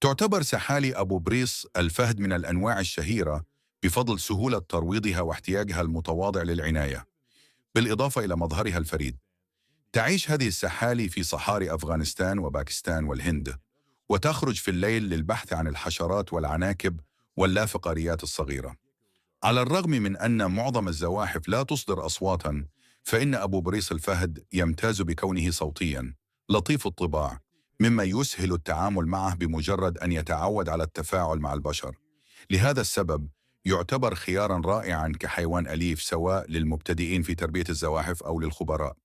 تعتبر سحالي أبو بريص الفهد من الأنواع الشهيرة بفضل سهولة ترويضها واحتياجها المتواضع للعناية، بالإضافة إلى مظهرها الفريد. تعيش هذه السحالي في صحاري أفغانستان وباكستان والهند، وتخرج في الليل للبحث عن الحشرات والعناكب واللافقاريات الصغيرة. على الرغم من أن معظم الزواحف لا تصدر أصواتاً، فإن أبو بريص الفهد يمتاز بكونه صوتياً لطيف الطباع، مما يسهل التعامل معه بمجرد أن يتعود على التفاعل مع البشر. لهذا السبب يعتبر خياراً رائعاً كحيوان أليف، سواء للمبتدئين في تربية الزواحف أو للخبراء.